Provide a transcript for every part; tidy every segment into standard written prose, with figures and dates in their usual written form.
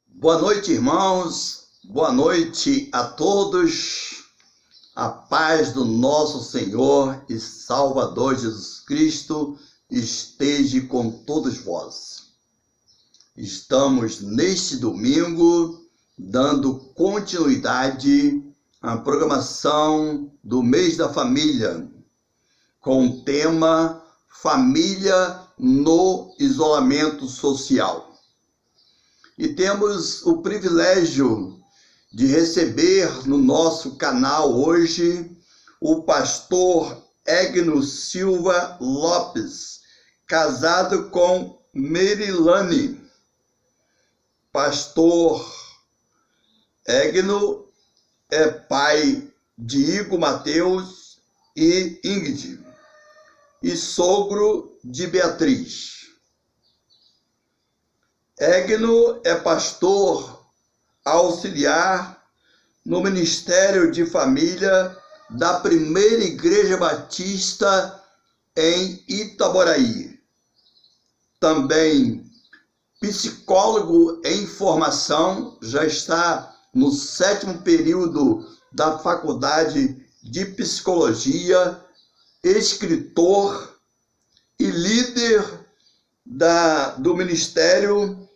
Boa noite, irmãos. Boa noite a todos. A paz do nosso Senhor e Salvador Jesus Cristo esteja com todos vós. Estamos neste domingo dando continuidade à programação do mês da família, com o tema Família no Isolamento Social. E temos o privilégio de receber no nosso canal hoje o pastor Egno Silva Lopes, casado com Merilane. Pastor Egno é pai de Igor Mateus e Ingrid, e sogro de Beatriz. Egno é pastor auxiliar no Ministério de Família da Primeira Igreja Batista em Itaboraí. Também psicólogo em formação, já está no 7º período da Faculdade de Psicologia, escritor e líder do Ministério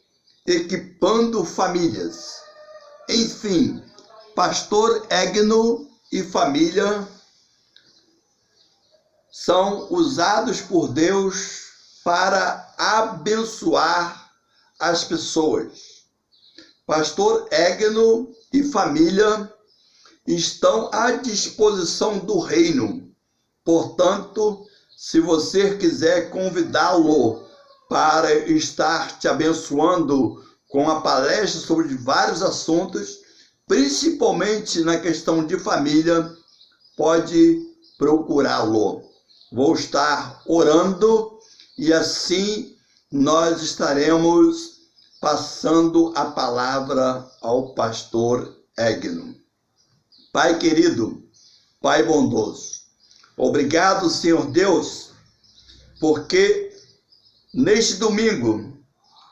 Equipando Famílias. Enfim, pastor Egno e família são usados por Deus para abençoar as pessoas. Pastor Egno e família estão à disposição do reino. Portanto, se você quiser convidá-lo para estar te abençoando com a palestra sobre vários assuntos, principalmente na questão de família, pode procurá-lo. Vou estar orando e assim nós estaremos passando a palavra ao pastor Egno. Pai querido, Pai bondoso, obrigado, Senhor Deus, porque neste domingo,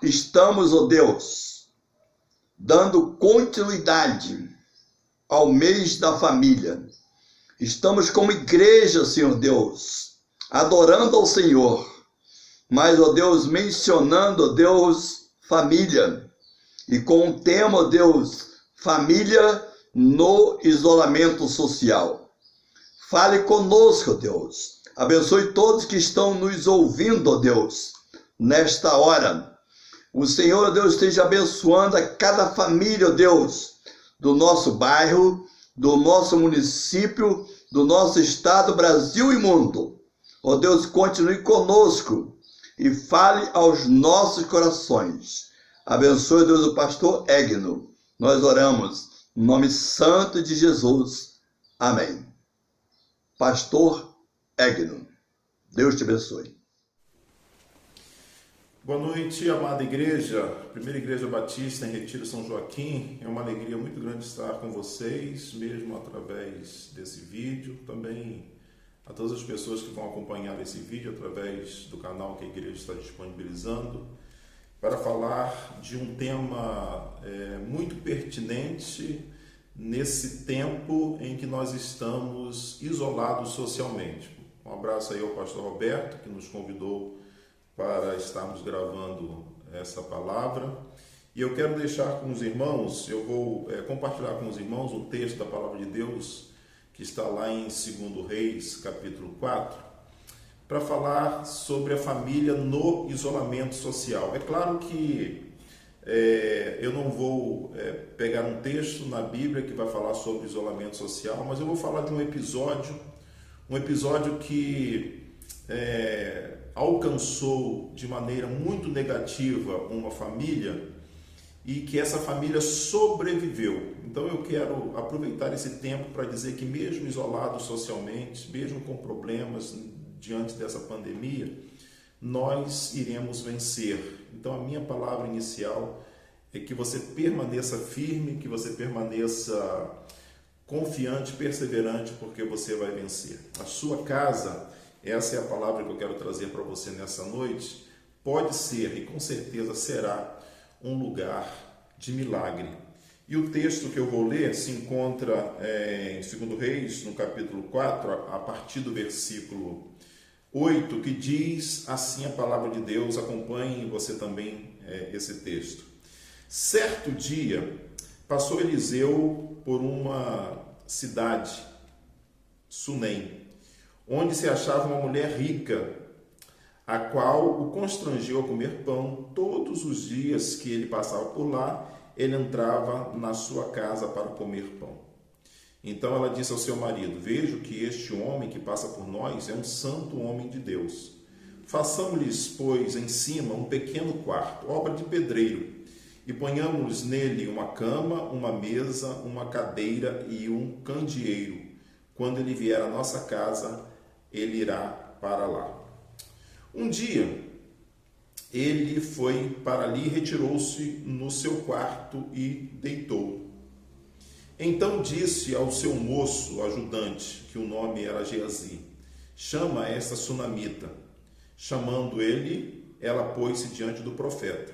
estamos, ó Deus, dando continuidade ao mês da família. Estamos como igreja, Senhor Deus, adorando ao Senhor, mas, ó Deus, mencionando, ó Deus, família. E com o tema, ó Deus, família no isolamento social. Fale conosco, ó Deus. Abençoe todos que estão nos ouvindo, ó Deus, nesta hora. O Senhor, Deus, esteja abençoando a cada família, Deus, do nosso bairro, do nosso município, do nosso estado, Brasil e mundo. Ó Deus, continue conosco e fale aos nossos corações. Abençoe, Deus, o pastor Egno. Nós oramos no nome santo de Jesus. Amém. Pastor Egno, Deus te abençoe. Boa noite, amada igreja, Primeira Igreja Batista em Retiro São Joaquim. É uma alegria muito grande estar com vocês, mesmo através desse vídeo. Também a todas as pessoas que vão acompanhar esse vídeo através do canal que a igreja está disponibilizando, para falar de um tema muito pertinente nesse tempo em que nós estamos isolados socialmente. Um abraço aí ao pastor Roberto, que nos convidou para estarmos gravando essa palavra. E eu quero deixar com os irmãos, eu vou compartilhar com os irmãos o texto da palavra de Deus, que está lá em 2 Reis, capítulo 4, para falar sobre a família no isolamento social. É claro que eu não vou pegar um texto na Bíblia que vai falar sobre isolamento social, mas eu vou falar de um episódio que alcançou de maneira muito negativa uma família e que essa família sobreviveu. Então eu quero aproveitar esse tempo para dizer que mesmo isolado socialmente, mesmo com problemas diante dessa pandemia, nós iremos vencer. Então a minha palavra inicial é que você permaneça firme, que você permaneça confiante, perseverante, porque você vai vencer. A sua casa essa é a palavra que eu quero trazer para você nessa noite, pode ser e com certeza será um lugar de milagre. E o texto que eu vou ler se encontra em 2 Reis, no capítulo 4, a partir do versículo 8, que diz assim a palavra de Deus. Acompanhe você também esse texto. Certo dia, passou Eliseu por uma cidade, Sunem, onde se achava uma mulher rica, a qual o constrangeu a comer pão. Todos os dias que ele passava por lá, ele entrava na sua casa para comer pão. Então ela disse ao seu marido: vejo que este homem que passa por nós é um santo homem de Deus. Façamos-lhes, pois, em cima um pequeno quarto, obra de pedreiro, e ponhamos nele uma cama, uma mesa, uma cadeira e um candeeiro. Quando ele vier à nossa casa, ele irá para lá. Um dia, ele foi para ali, retirou-se no seu quarto e deitou. Então disse ao seu moço ajudante, que o nome era Geazi: chama esta sunamita. Chamando ele, ela pôs-se diante do profeta.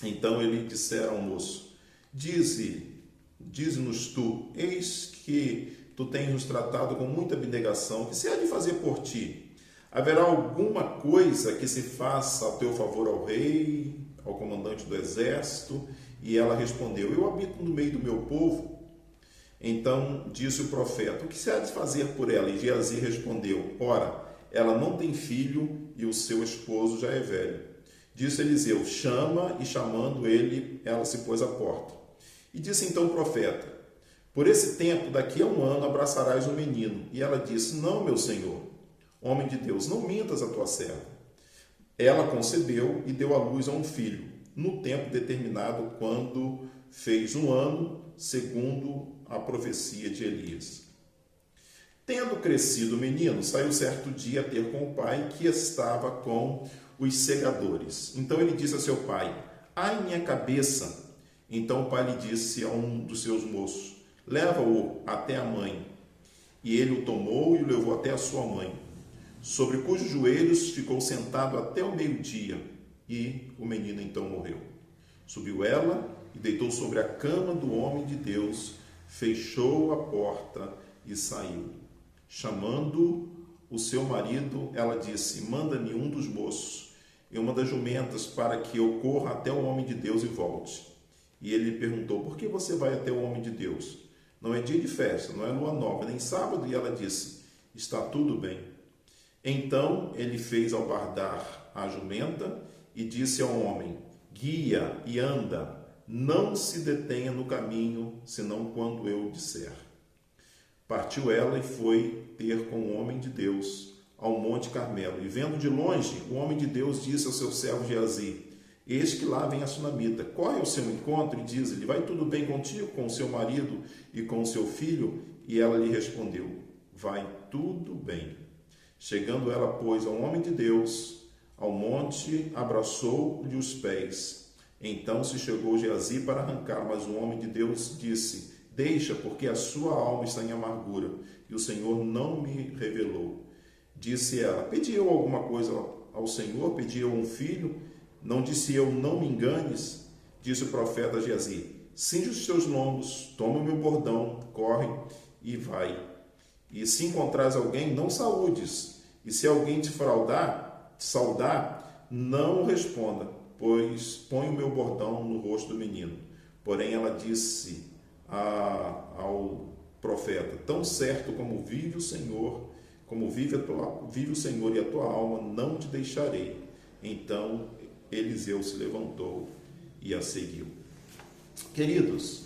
Então ele dissera ao moço: dize-nos tu, eis que tu tens nos tratado com muita abnegação, que se há de fazer por ti? Haverá alguma coisa que se faça ao teu favor ao rei, ao comandante do exército? E ela respondeu: eu habito no meio do meu povo. Então disse o profeta: o que se há de fazer por ela? E Geazi respondeu: ora, ela não tem filho e o seu esposo já é velho. Disse Eliseu: chama, e chamando ele, ela se pôs à porta. E disse então o profeta: por esse tempo, daqui a 1 ano, abraçarás o menino. E ela disse: não, meu senhor, homem de Deus, não mintas a tua serva. Ela concebeu e deu à luz a um filho, no tempo determinado, quando fez 1 ano, segundo a profecia de Elias. Tendo crescido o menino, saiu certo dia a ter com o pai, que estava com os segadores. Então ele disse a seu pai: ai, minha cabeça! Então o pai lhe disse a um dos seus moços: leva-o até a mãe. E ele o tomou e o levou até a sua mãe, sobre cujos joelhos ficou sentado até o meio-dia, e o menino então morreu. Subiu ela e deitou sobre a cama do homem de Deus, fechou a porta e saiu. Chamando o seu marido, ela disse: manda-me um dos moços e uma das jumentas, para que eu corra até o homem de Deus e volte. E ele lhe perguntou: por que você vai até o homem de Deus? Não é dia de festa, não é lua nova, nem sábado. E ela disse: está tudo bem. Então ele fez albardar a jumenta e disse ao homem: guia e anda, não se detenha no caminho, senão quando eu disser. Partiu ela e foi ter com o homem de Deus ao Monte Carmelo. E vendo de longe, o homem de Deus disse ao seu servo Geazi: eis que lá vem a sunamita. Corre ao seu encontro e diz-lhe: vai tudo bem contigo, com o seu marido e com o seu filho? E ela lhe respondeu: vai tudo bem. Chegando ela, pois, ao homem de Deus, ao monte, abraçou-lhe os pés. Então se chegou Geazi para arrancar, mas o homem de Deus disse: deixa, porque a sua alma está em amargura, e o Senhor não me revelou. Disse ela: pedi eu alguma coisa ao Senhor? Pedi eu um filho? Não disse eu: não me enganes? Disse o profeta a Geazi: cinge os teus lombos, toma o meu bordão, corre e vai. E se encontrares alguém, não saúdes. E se alguém te saudar, não responda, pois põe o meu bordão no rosto do menino. Porém ela disse ao profeta: tão certo como vive o Senhor, vive o Senhor e a tua alma, não te deixarei. Então Eliseu se levantou e a seguiu. Queridos,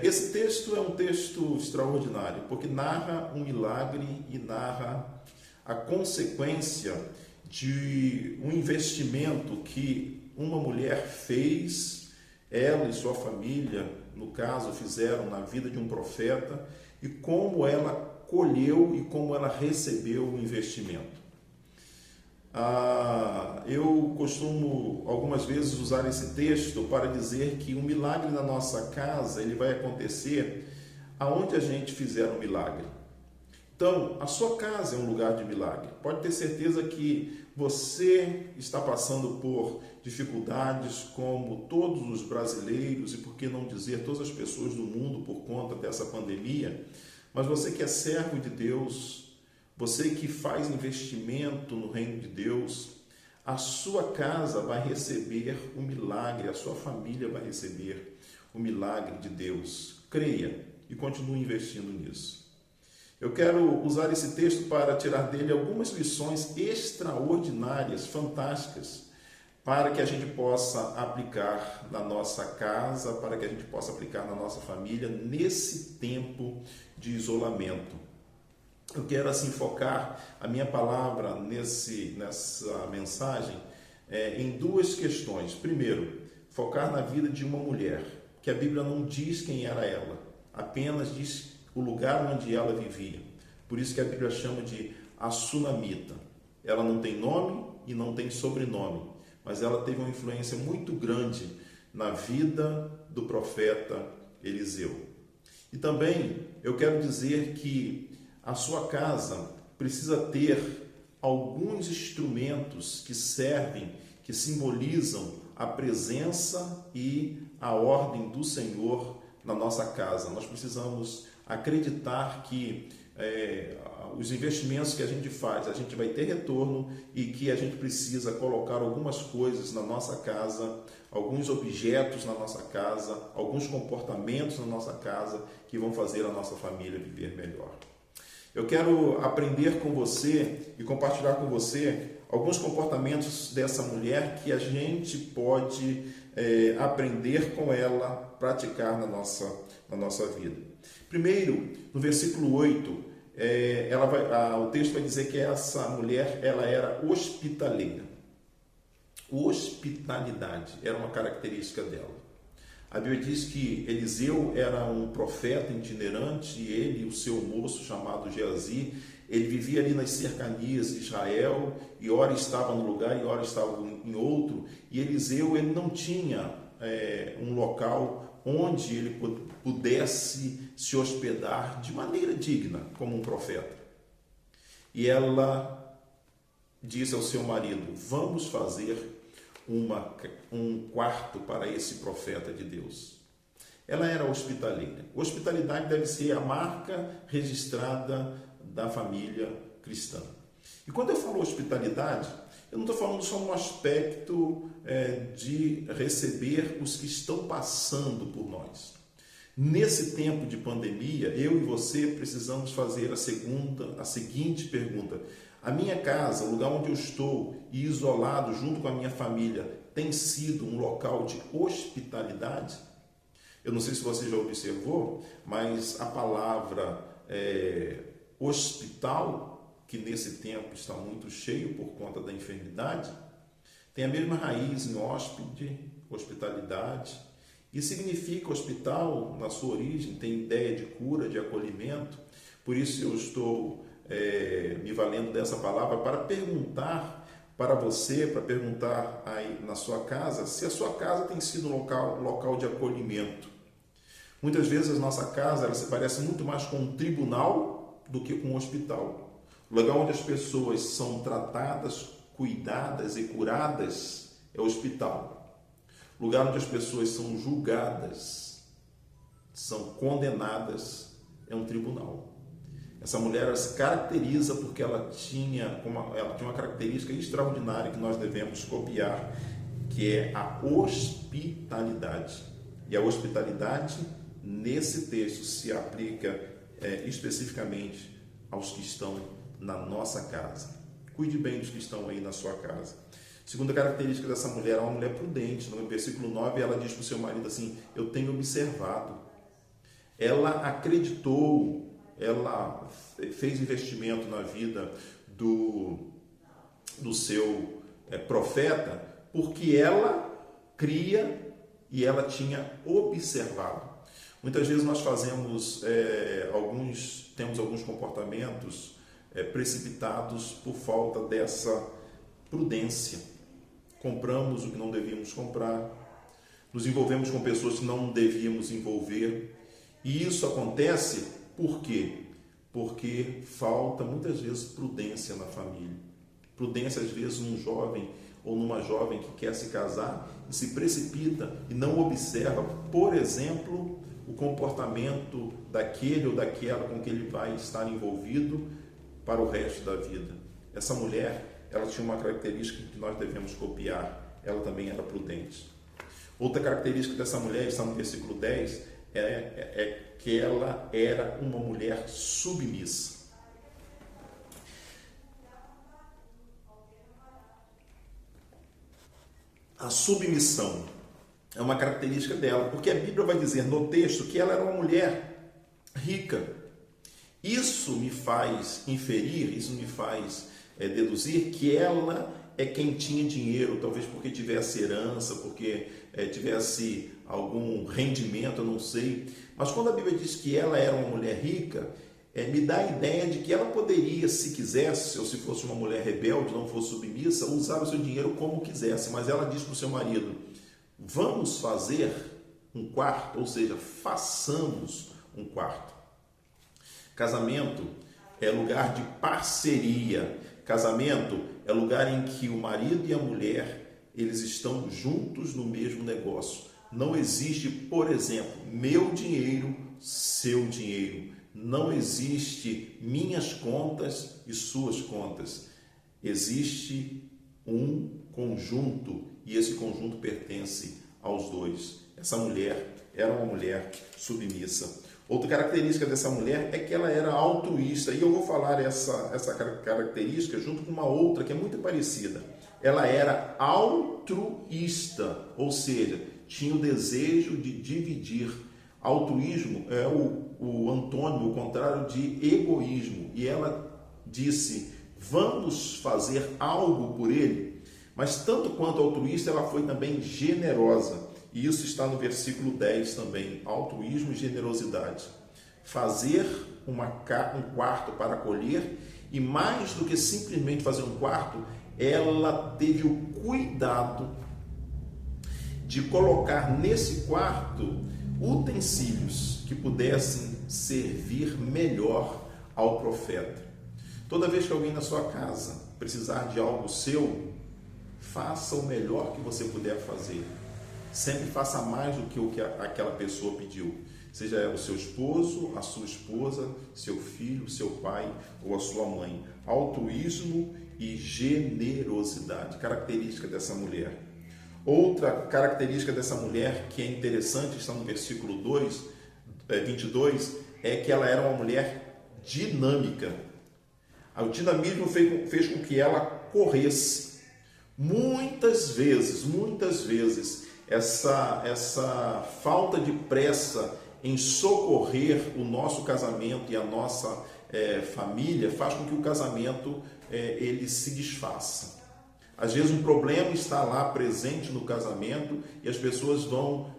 esse texto é um texto extraordinário, porque narra um milagre e narra a consequência de um investimento que uma mulher fez, ela e sua família, no caso, fizeram na vida de um profeta, e como ela colheu e como ela recebeu o investimento. Eu costumo algumas vezes usar esse texto para dizer que o milagre na nossa casa ele vai acontecer aonde a gente fizer um milagre. Então, a sua casa é um lugar de milagre. Pode ter certeza que você está passando por dificuldades como todos os brasileiros e, por que não dizer, todas as pessoas do mundo por conta dessa pandemia. Mas você que é servo de Deus, você que faz investimento no reino de Deus, a sua casa vai receber o milagre, a sua família vai receber o milagre de Deus. Creia e continue investindo nisso. Eu quero usar esse texto para tirar dele algumas lições extraordinárias, fantásticas, para que a gente possa aplicar na nossa casa, para que a gente possa aplicar na nossa família nesse tempo de isolamento. Eu quero assim focar a minha palavra nessa mensagem em duas questões. Primeiro, focar na vida de uma mulher, que a Bíblia não diz quem era ela, apenas diz o lugar onde ela vivia. Por isso que a Bíblia chama de a Sunamita. Ela não tem nome e não tem sobrenome, mas ela teve uma influência muito grande na vida do profeta Eliseu. E também eu quero dizer que a sua casa precisa ter alguns instrumentos que servem, que simbolizam a presença e a ordem do Senhor na nossa casa. Nós precisamos acreditar que os investimentos que a gente faz, a gente vai ter retorno e que a gente precisa colocar algumas coisas na nossa casa, alguns objetos na nossa casa, alguns comportamentos na nossa casa que vão fazer a nossa família viver melhor. Eu quero aprender com você e compartilhar com você alguns comportamentos dessa mulher que a gente pode aprender com ela, praticar na nossa vida. Primeiro, no versículo 8, o texto vai dizer que essa mulher ela era hospitaleira. Hospitalidade era uma característica dela. A Bíblia diz que Eliseu era um profeta itinerante e ele e o seu moço chamado Geazi, ele vivia ali nas cercanias de Israel e ora estava num lugar e ora estava em outro. E Eliseu ele não tinha um local onde ele pudesse se hospedar de maneira digna como um profeta. E ela disse ao seu marido: vamos fazer um quarto para esse profeta de Deus. Ela era hospitaleira. Hospitalidade deve ser a marca registrada da família cristã. E quando eu falo hospitalidade, eu não estou falando só no aspecto de receber os que estão passando por nós. Nesse tempo de pandemia, eu e você precisamos fazer a seguinte pergunta: a minha casa, o lugar onde eu estou e isolado junto com a minha família, tem sido um local de hospitalidade? Eu não sei se você já observou, mas a palavra hospital, que nesse tempo está muito cheio por conta da enfermidade, tem a mesma raiz em hóspede, hospitalidade, e significa hospital, na sua origem, tem ideia de cura, de acolhimento. Por isso eu estou me valendo dessa palavra para perguntar para você, para perguntar aí na sua casa, se a sua casa tem sido um local de acolhimento. Muitas vezes a nossa casa ela se parece muito mais com um tribunal do que com um hospital. O lugar onde as pessoas são tratadas, cuidadas e curadas é o hospital. O lugar onde as pessoas são julgadas, são condenadas, é um tribunal. Essa mulher ela se caracteriza porque ela tinha uma característica extraordinária que nós devemos copiar, que é a hospitalidade. E a hospitalidade, nesse texto, se aplica especificamente aos que estão na nossa casa. Cuide bem dos que estão aí na sua casa. Segunda característica dessa mulher é uma mulher prudente. No versículo 9, ela diz para o seu marido assim: eu tenho observado. Ela acreditou, ela fez investimento na vida do seu profeta, porque ela cria e ela tinha observado. Muitas vezes nós temos alguns comportamentos precipitados por falta dessa prudência. Compramos o que não devíamos comprar, nos envolvemos com pessoas que não devíamos envolver, e isso acontece por quê? porque falta muitas vezes prudência na família. Prudência às vezes num jovem ou numa jovem que quer se casar e se precipita e não observa, por exemplo, o comportamento daquele ou daquela com que ele vai estar envolvido para o resto da vida. Essa mulher, ela tinha uma característica que nós devemos copiar, ela também era prudente. Outra característica dessa mulher, está no versículo 10, é que ela era uma mulher submissa. A submissão é uma característica dela, porque a Bíblia vai dizer no texto que ela era uma mulher rica. Isso me faz inferir, isso me faz deduzir que ela é quem tinha dinheiro, talvez porque tivesse herança, porque tivesse algum rendimento, eu não sei. Mas quando a Bíblia diz que ela era uma mulher rica, me dá a ideia de que ela poderia, se quisesse, ou se fosse uma mulher rebelde, não fosse submissa, usar o seu dinheiro como quisesse. Mas ela diz para o seu marido, vamos fazer um quarto, ou seja, façamos um quarto. Casamento é lugar de parceria. Casamento é lugar em que o marido e a mulher, eles estão juntos no mesmo negócio. Não existe, por exemplo, meu dinheiro, seu dinheiro. Não existe minhas contas e suas contas. Existe um conjunto e esse conjunto pertence aos dois. Essa mulher era uma mulher submissa. Outra característica dessa mulher é que ela era altruísta, e eu vou falar essa característica junto com uma outra que é muito parecida. Ela era altruísta, ou seja, tinha o desejo de dividir. Altruísmo é o antônimo, o contrário de egoísmo, e ela disse, vamos fazer algo por ele, mas tanto quanto altruísta, ela foi também generosa. E isso está no versículo 10 também, altruísmo e generosidade. Fazer um quarto para acolher, e mais do que simplesmente fazer um quarto, ela teve o cuidado de colocar nesse quarto utensílios que pudessem servir melhor ao profeta. Toda vez que alguém na sua casa precisar de algo seu, faça o melhor que você puder fazer. Sempre faça mais do que o que aquela pessoa pediu. Seja o seu esposo, a sua esposa, seu filho, seu pai ou a sua mãe. Altruísmo e generosidade, característica dessa mulher. Outra característica dessa mulher que é interessante, está no versículo 22, é que ela era uma mulher dinâmica. O dinamismo fez com que ela corresse. Muitas vezes, essa falta de pressa em socorrer o nosso casamento e a nossa família faz com que o casamento ele se desfaça. Às vezes um problema está lá presente no casamento e as pessoas vão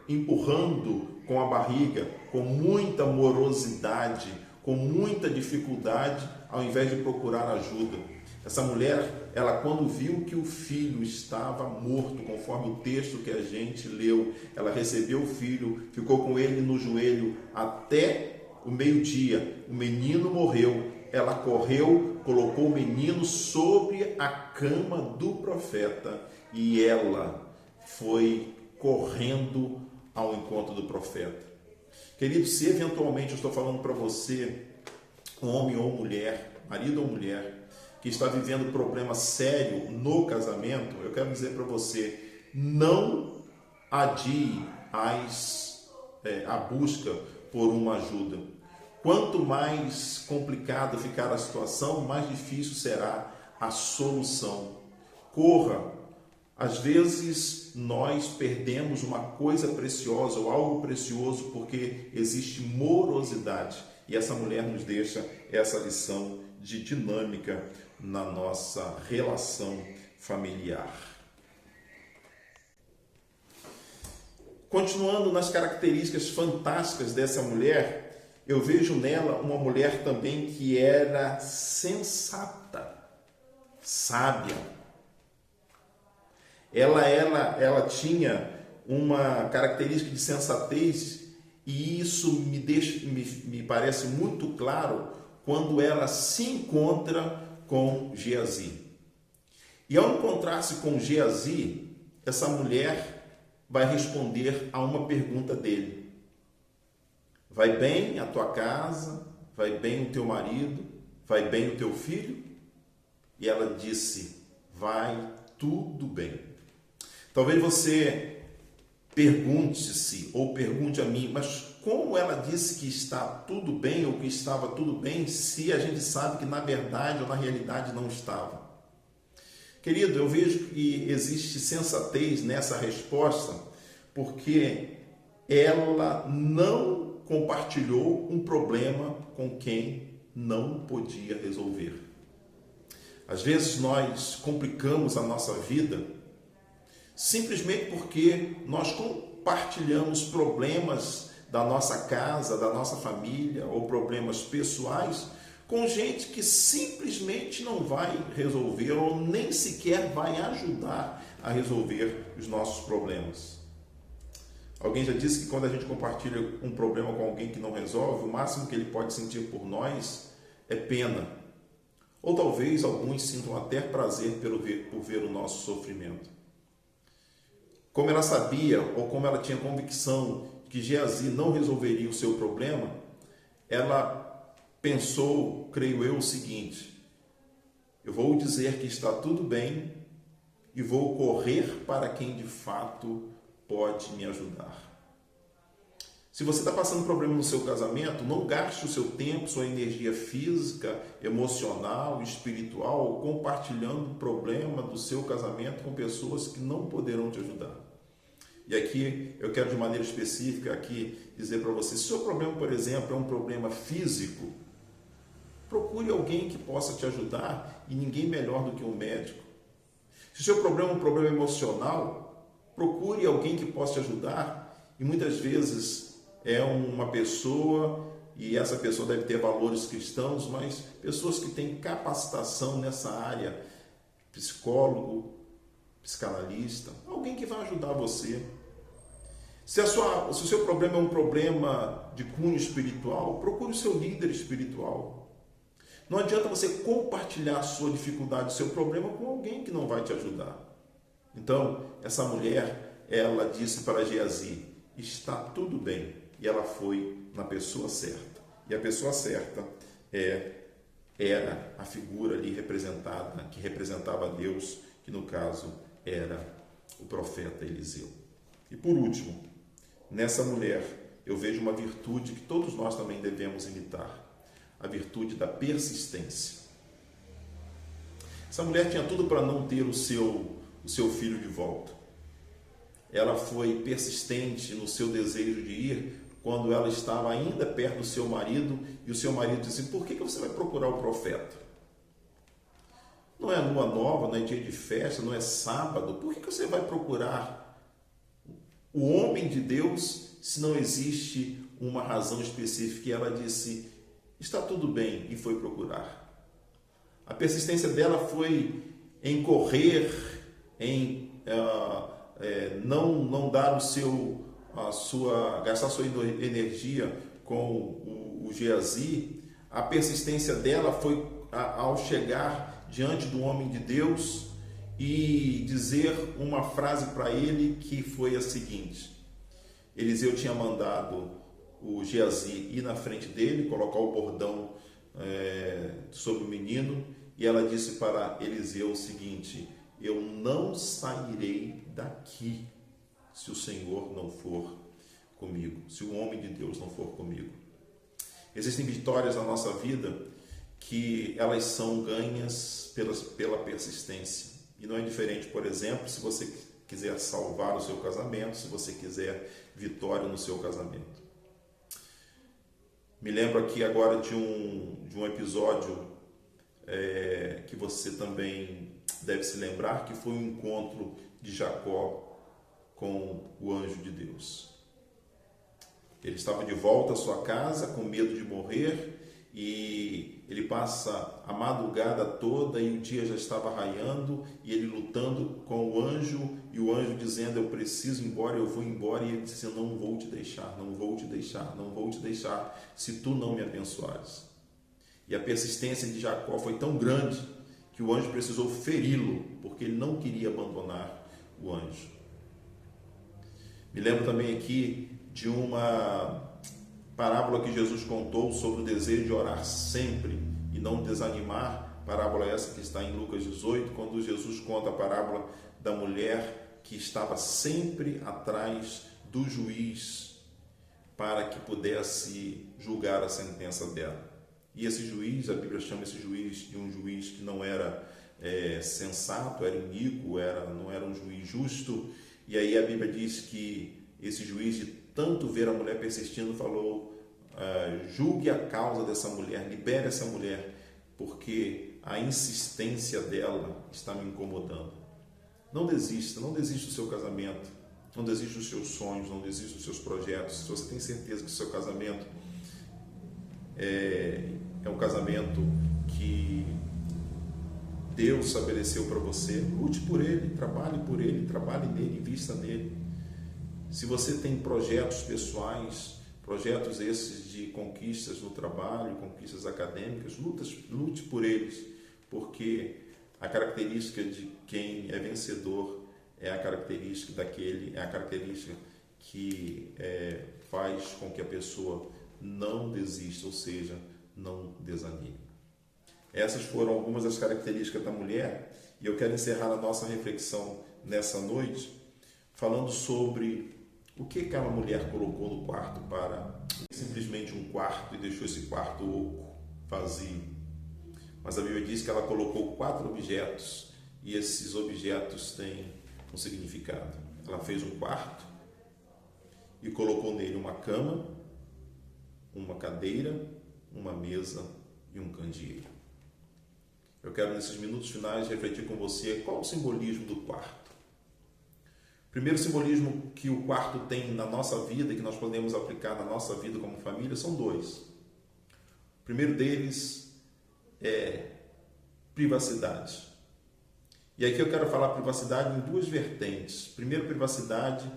empurrando com a barriga, com muita morosidade, com muita dificuldade, ao invés de procurar ajuda. Essa mulher, ela quando viu que o filho estava morto, conforme o texto que a gente leu, ela recebeu o filho, ficou com ele no joelho até o meio-dia. O menino morreu, ela correu, colocou o menino sobre a cama do profeta e ela foi correndo ao encontro do profeta. Querido, se eventualmente eu estou falando para você, homem ou mulher, marido ou mulher, que está vivendo problema sério no casamento, eu quero dizer para você, não adie a busca por uma ajuda. Quanto mais complicada ficar a situação, mais difícil será a solução. Corra. Às vezes nós perdemos uma coisa preciosa ou algo precioso porque existe morosidade. E essa mulher nos deixa essa lição de dinâmica na nossa relação familiar. Continuando nas características fantásticas dessa mulher, eu vejo nela uma mulher também que era sensata, sábia. Ela tinha uma característica de sensatez E isso me parece muito claro quando ela se encontra com Geazi. E ao encontrar-se com Geazi, essa mulher vai responder a uma pergunta dele. Vai bem a tua casa? Vai bem o teu marido? Vai bem o teu filho? E ela disse, vai tudo bem. Talvez você pergunte-se ou pergunte a mim, mas como ela disse que está tudo bem ou que estava tudo bem, se a gente sabe que na verdade ou na realidade não estava? Querido, eu vejo que existe sensatez nessa resposta, porque ela não compartilhou um problema com quem não podia resolver. Às vezes nós complicamos a nossa vida simplesmente porque nós compartilhamos problemas da nossa casa, da nossa família ou problemas pessoais com gente que simplesmente não vai resolver ou nem sequer vai ajudar a resolver os nossos problemas. Alguém já disse que quando a gente compartilha um problema com alguém que não resolve, o máximo que ele pode sentir por nós é pena. Ou talvez alguns sintam até prazer por ver o nosso sofrimento. Como ela sabia, ou como ela tinha convicção que Geazi não resolveria o seu problema, ela pensou, creio eu, o seguinte: eu vou dizer que está tudo bem e vou correr para quem de fato pode me ajudar. Se você está passando problema no seu casamento, não gaste o seu tempo, sua energia física, emocional, espiritual, compartilhando o problema do seu casamento com pessoas que não poderão te ajudar. E aqui eu quero de maneira específica aqui dizer para você, se o seu problema, por exemplo, é um problema físico, procure alguém que possa te ajudar e ninguém melhor do que um médico. Se o seu problema é um problema emocional, procure alguém que possa te ajudar e muitas vezes é uma pessoa, e essa pessoa deve ter valores cristãos, mas pessoas que têm capacitação nessa área, psicólogo, psicanalista, alguém que vai ajudar você. Se o seu problema é um problema de cunho espiritual, procure o seu líder espiritual. Não adianta você compartilhar a sua dificuldade, o seu problema com alguém que não vai te ajudar. Então, essa mulher, ela disse para Geazi, está tudo bem. E ela foi na pessoa certa. E a pessoa certa era a figura ali representada, que representava Deus, que no caso era o profeta Eliseu. E por último, nessa mulher eu vejo uma virtude que todos nós também devemos imitar, a virtude da persistência. Essa mulher tinha tudo para não ter o seu filho de volta. Ela foi persistente no seu desejo de ir quando ela estava ainda perto do seu marido e o seu marido disse, por que você vai procurar o profeta? Não é lua nova, não é dia de festa, não é sábado, por que você vai procurar o homem de Deus se não existe uma razão específica? E ela disse, está tudo bem, e foi procurar. A persistência dela foi em correr, em não dar gastar sua energia com o Geazi. A persistência dela foi ao chegar diante do homem de Deus e dizer uma frase para ele que foi a seguinte: Eliseu tinha mandado o Geazi ir na frente dele, colocar o bordão sobre o menino, e ela disse para Eliseu o seguinte: eu não sairei daqui se o Senhor não for comigo, se o homem de Deus não for comigo. Existem vitórias na nossa vida que elas são ganhas pela persistência. E não é diferente, por exemplo, se você quiser salvar o seu casamento, se você quiser vitória no seu casamento. Me lembro aqui agora de um episódio que você também deve se lembrar, que foi um encontro de Jacó com o anjo de Deus. Ele estava de volta à sua casa com medo de morrer e ele passa a madrugada toda e o dia já estava raiando e ele lutando com o anjo e o anjo dizendo: eu preciso ir embora, eu vou embora, e ele disse: eu não vou te deixar, não vou te deixar, não vou te deixar se tu não me abençoares. E a persistência de Jacó foi tão grande que o anjo precisou feri-lo, porque ele não queria abandonar o anjo. Me lembro também aqui de uma parábola que Jesus contou sobre o desejo de orar sempre e não desanimar. Parábola essa que está em Lucas 18, quando Jesus conta a parábola da mulher que estava sempre atrás do juiz para que pudesse julgar a sentença dela. E esse juiz, a Bíblia chama esse juiz de um juiz que não era sensato, era iníquo, não era um juiz justo. E aí a Bíblia diz que esse juiz, de tanto ver a mulher persistindo, falou: julgue a causa dessa mulher, libere essa mulher, porque a insistência dela está me incomodando. Não desista do seu casamento, não desista dos seus sonhos, não desista dos seus projetos. Se você tem certeza que o seu casamento é um casamento que Deus estabeleceu para você, lute por ele, trabalhe nele, invista nele. Se você tem projetos pessoais, projetos esses de conquistas no trabalho, conquistas acadêmicas, lute por eles, porque a característica de quem é vencedor é a característica que faz com que a pessoa não desista, ou seja, não desanime. Essas foram algumas das características da mulher, e eu quero encerrar a nossa reflexão nessa noite falando sobre o que aquela mulher colocou no quarto, para simplesmente um quarto, e deixou esse quarto oco, vazio. Mas a Bíblia diz que ela colocou 4 objetos, e esses objetos têm um significado. Ela fez um quarto e colocou nele uma cama, uma cadeira, uma mesa e um candeeiro. Eu quero, nesses minutos finais, refletir com você qual o simbolismo do quarto. O primeiro simbolismo que o quarto tem na nossa vida e que nós podemos aplicar na nossa vida como família são 2. O primeiro deles é privacidade. E aqui eu quero falar privacidade em 2 vertentes. Primeiro, privacidade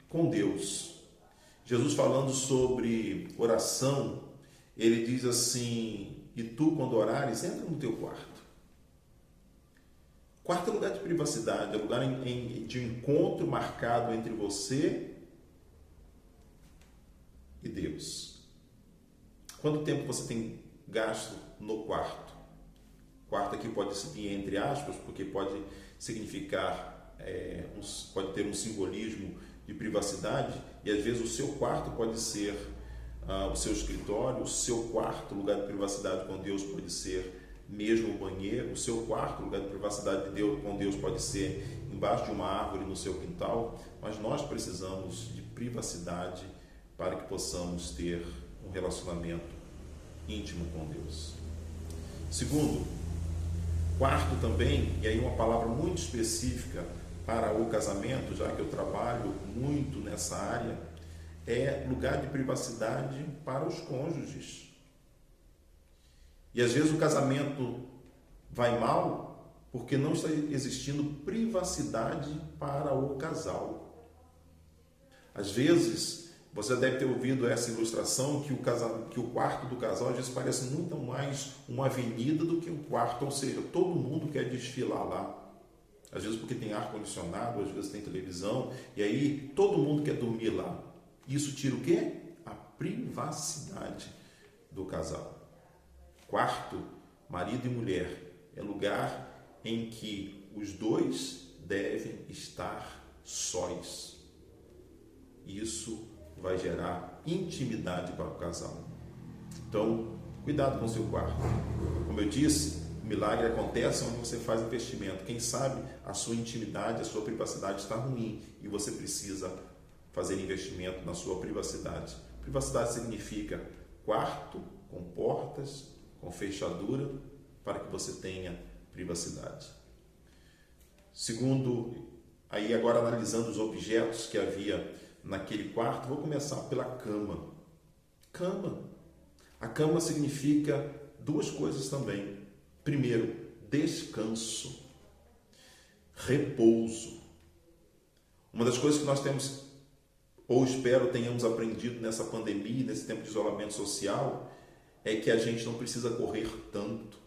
com Deus. Jesus, falando sobre oração, ele diz assim: e tu, quando orares, entra no teu quarto. Quarto é lugar de privacidade, é lugar de encontro marcado entre você e Deus. Quanto tempo você tem gasto no quarto? Quarto aqui pode vir entre aspas, porque pode significar, pode ter um simbolismo de privacidade, e às vezes o seu quarto pode ser o seu escritório, o seu quarto, lugar de privacidade com Deus, pode ser mesmo o banheiro, o seu quarto, lugar de privacidade com Deus, pode ser embaixo de uma árvore no seu quintal, mas nós precisamos de privacidade para que possamos ter um relacionamento íntimo com Deus. Segundo, quarto também, e aí uma palavra muito específica para o casamento, já que eu trabalho muito nessa área, é lugar de privacidade para os cônjuges. E às vezes o casamento vai mal porque não está existindo privacidade para o casal. Às vezes, você deve ter ouvido essa ilustração que o quarto do casal às vezes parece muito mais uma avenida do que um quarto, ou seja, todo mundo quer desfilar lá. Às vezes porque tem ar-condicionado, às vezes tem televisão, e aí todo mundo quer dormir lá. Isso tira o quê? A privacidade do casal. Quarto, marido e mulher, é lugar em que os 2 devem estar sós. Isso vai gerar intimidade para o casal. Então, cuidado com o seu quarto. Como eu disse, o milagre acontece onde você faz investimento. Quem sabe a sua intimidade, a sua privacidade está ruim e você precisa fazer investimento na sua privacidade. Privacidade significa quarto com portas, com fechadura, para que você tenha privacidade. Segundo, aí agora analisando os objetos que havia naquele quarto, vou começar pela cama. Cama. A cama significa duas coisas também. Primeiro, descanso, repouso. Uma das coisas que nós temos, ou espero tenhamos aprendido nessa pandemia, nesse tempo de isolamento social, é que a gente não precisa correr tanto.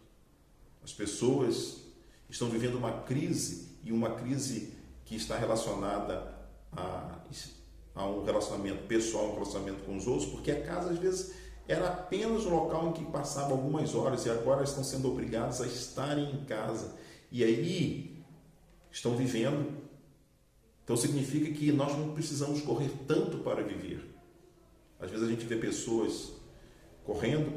As pessoas estão vivendo uma crise, e uma crise que está relacionada a um relacionamento pessoal, um relacionamento com os outros, porque a casa às vezes era apenas o local em que passavam algumas horas e agora estão sendo obrigados a estarem em casa. E aí estão vivendo. Então significa que nós não precisamos correr tanto para viver. Às vezes a gente vê pessoas correndo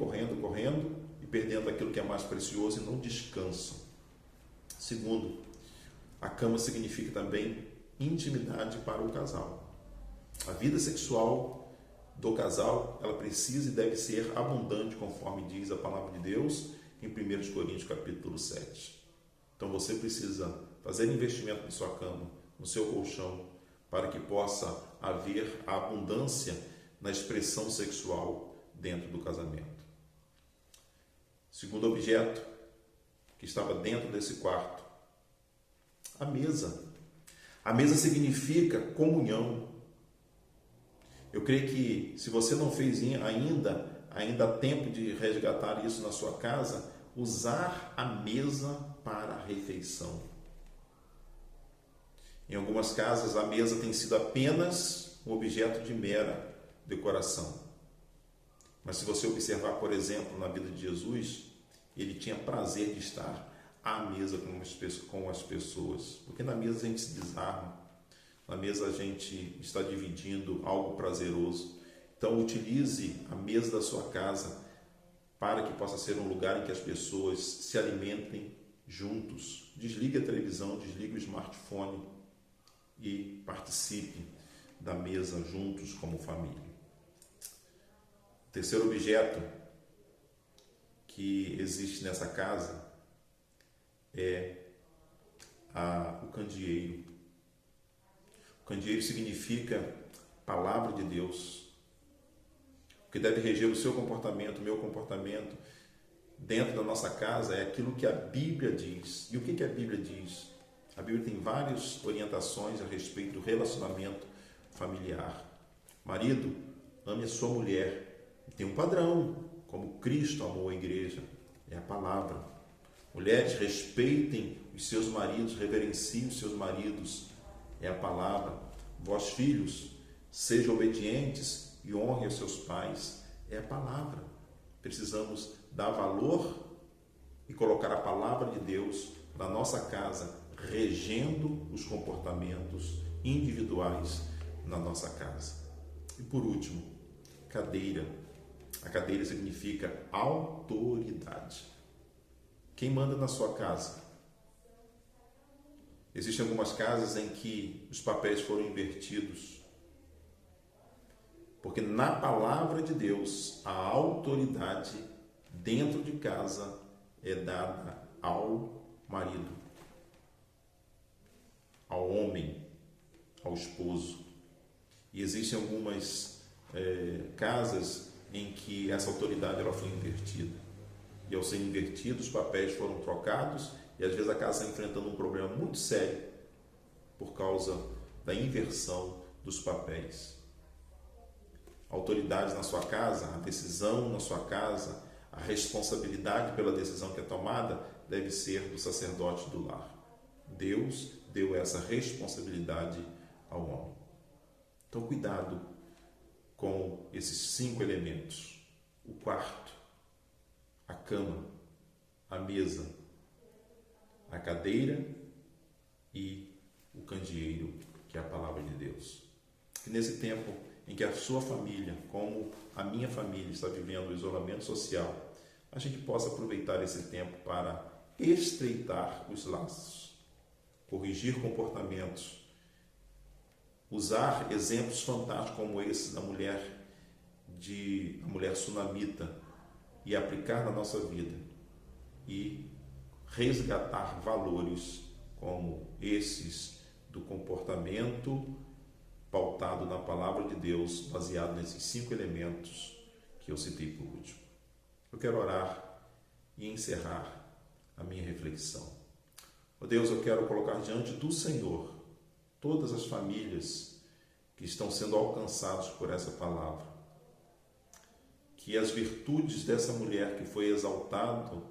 e perdendo aquilo que é mais precioso e não descansam. Segundo, a cama significa também intimidade para o casal. A vida sexual do casal, ela precisa e deve ser abundante, conforme diz a palavra de Deus em 1 Coríntios capítulo 7. Então você precisa fazer investimento na sua cama, no seu colchão, para que possa haver a abundância na expressão sexual dentro do casamento. Segundo objeto que estava dentro desse quarto, a mesa. A mesa significa comunhão. Eu creio que se você não fez ainda há tempo de resgatar isso na sua casa, usar a mesa para a refeição. Em algumas casas, a mesa tem sido apenas um objeto de mera decoração. Mas se você observar, por exemplo, na vida de Jesus, ele tinha prazer de estar à mesa com as pessoas. Porque na mesa a gente se desarma, na mesa a gente está dividindo algo prazeroso. Então utilize a mesa da sua casa para que possa ser um lugar em que as pessoas se alimentem juntos. Desligue a televisão, desligue o smartphone e participe da mesa juntos como família. Terceiro objeto que existe nessa casa é o candeeiro. O candeeiro significa palavra de Deus, o que deve reger o seu comportamento, o meu comportamento dentro da nossa casa é aquilo que a Bíblia diz. E o que a Bíblia diz? A Bíblia tem várias orientações a respeito do relacionamento familiar. Marido, ame a sua mulher. Tem um padrão, como Cristo amou a igreja, é a palavra. Mulheres, respeitem os seus maridos, reverenciem os seus maridos, é a palavra. Vós, filhos, sejam obedientes e honrem os seus pais, é a palavra. Precisamos dar valor e colocar a palavra de Deus na nossa casa, regendo os comportamentos individuais na nossa casa. E por último, cadeira. A cadeira significa autoridade. Quem manda na sua casa? Existem algumas casas em que os papéis foram invertidos. Porque na palavra de Deus, a autoridade dentro de casa é dada ao marido, ao homem, ao esposo. E existem algumas casas em que essa autoridade ela foi invertida. E ao ser invertido, os papéis foram trocados e às vezes a casa está enfrentando um problema muito sério por causa da inversão dos papéis. A autoridade na sua casa, a decisão na sua casa, a responsabilidade pela decisão que é tomada deve ser do sacerdote do lar. Deus deu essa responsabilidade ao homem. Então, cuidado com esses 5 elementos: o quarto, a cama, a mesa, a cadeira e o candeeiro, que é a palavra de Deus. E nesse tempo em que a sua família, como a minha família, está vivendo o isolamento social, a gente possa aproveitar esse tempo para estreitar os laços, corrigir comportamentos, usar exemplos fantásticos como esse da mulher sunamita e aplicar na nossa vida e resgatar valores como esses do comportamento pautado na palavra de Deus, baseado nesses 5 elementos que eu citei por último. Eu quero orar e encerrar a minha reflexão. Ó Deus, eu quero colocar diante do Senhor todas as famílias que estão sendo alcançadas por essa palavra. Que as virtudes dessa mulher que foi exaltada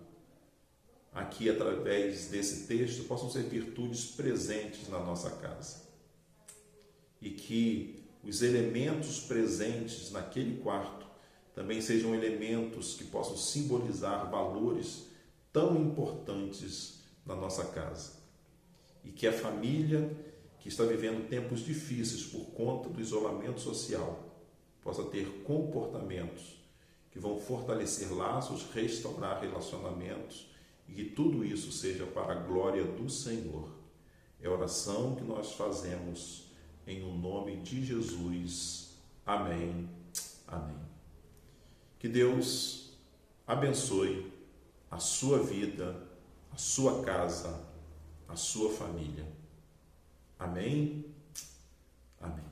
aqui através desse texto possam ser virtudes presentes na nossa casa. E que os elementos presentes naquele quarto também sejam elementos que possam simbolizar valores tão importantes na nossa casa. E que a família que está vivendo tempos difíceis por conta do isolamento social possa ter comportamentos que vão fortalecer laços, restaurar relacionamentos e que tudo isso seja para a glória do Senhor. É a oração que nós fazemos em o nome de Jesus. Amém. Amém. Que Deus abençoe a sua vida, a sua casa, a sua família. Amém. Amém.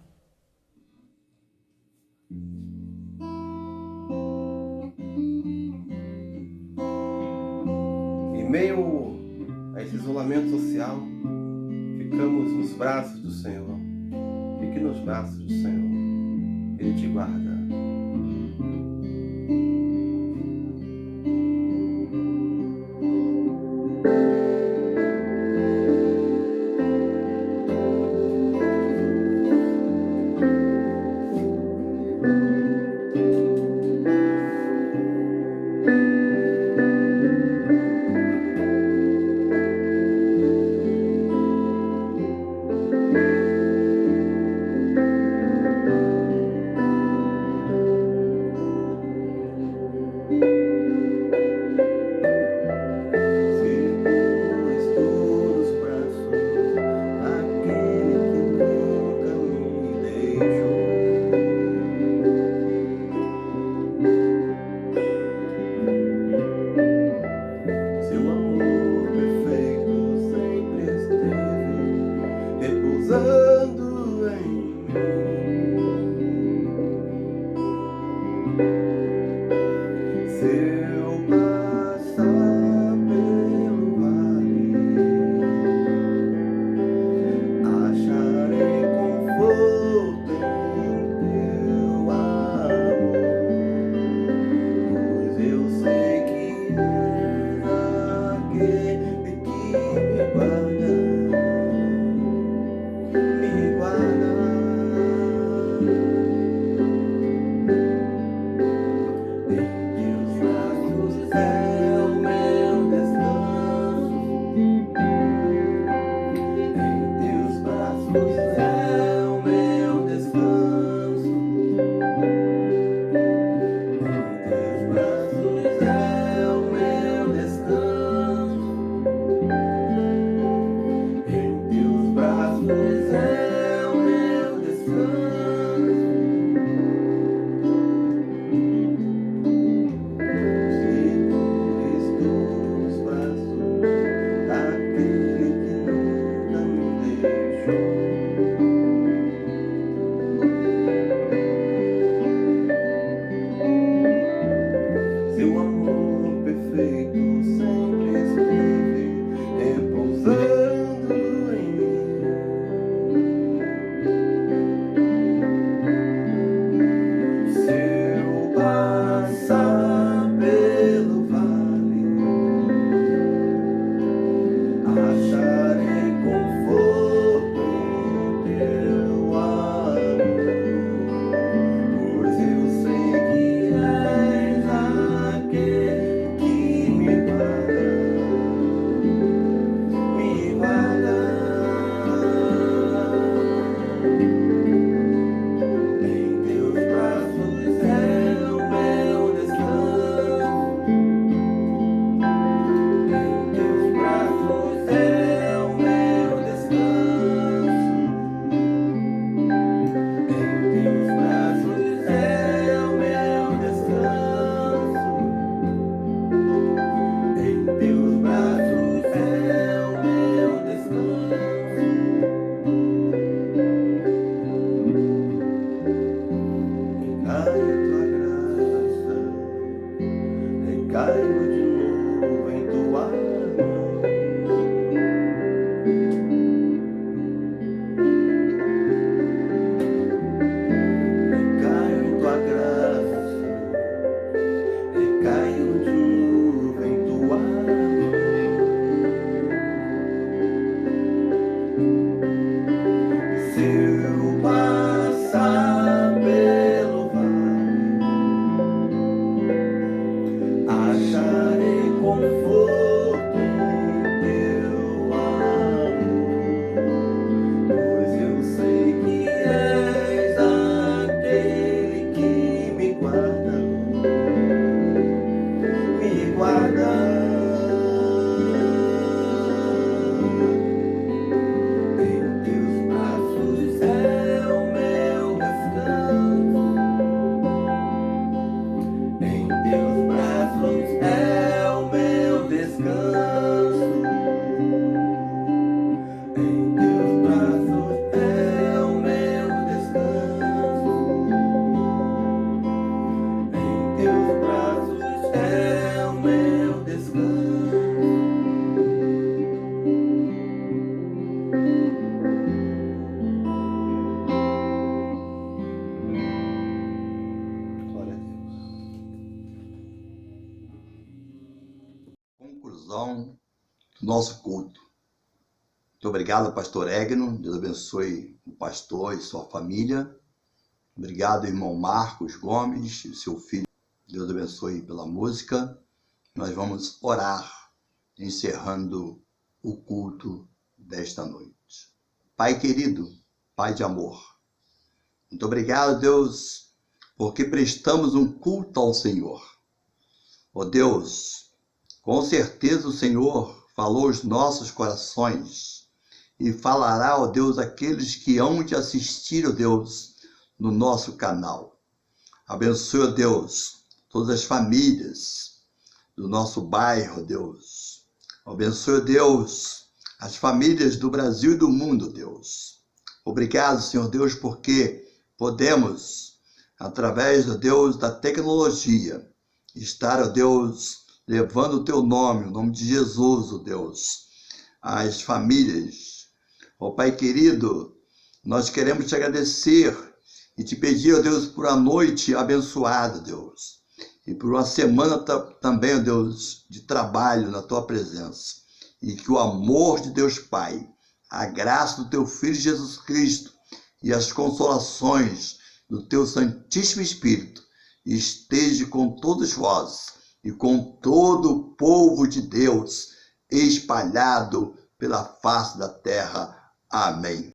Em meio a esse isolamento social, ficamos nos braços do Senhor. Fique nos braços do Senhor. Ele te guarda. do nosso culto. Muito obrigado, pastor Egno. Deus abençoe o pastor e sua família. Obrigado, irmão Marcos Gomes e seu filho. Deus abençoe pela música. Nós vamos orar, encerrando o culto desta noite. Pai querido, Pai de amor, muito obrigado, Deus, porque prestamos um culto ao Senhor. Ó Deus, com certeza o Senhor falou aos nossos corações e falará, ó Deus, aqueles que hão de assistir, ó Deus, no nosso canal. Abençoe, ó Deus, todas as famílias do nosso bairro, ó Deus. Abençoe, ó Deus, as famílias do Brasil e do mundo, Deus. Obrigado, Senhor Deus, porque podemos, através, ó Deus, da tecnologia, estar, ó Deus, levando o teu nome, o nome de Jesus, ó Deus, às famílias. Ó Pai querido, nós queremos te agradecer e te pedir, ó Deus, por uma noite abençoada, Deus, e por uma semana também, ó Deus, de trabalho na tua presença. E que o amor de Deus Pai, a graça do teu Filho Jesus Cristo e as consolações do teu Santíssimo Espírito esteja com todos vós e com todo o povo de Deus espalhado pela face da terra. Amém.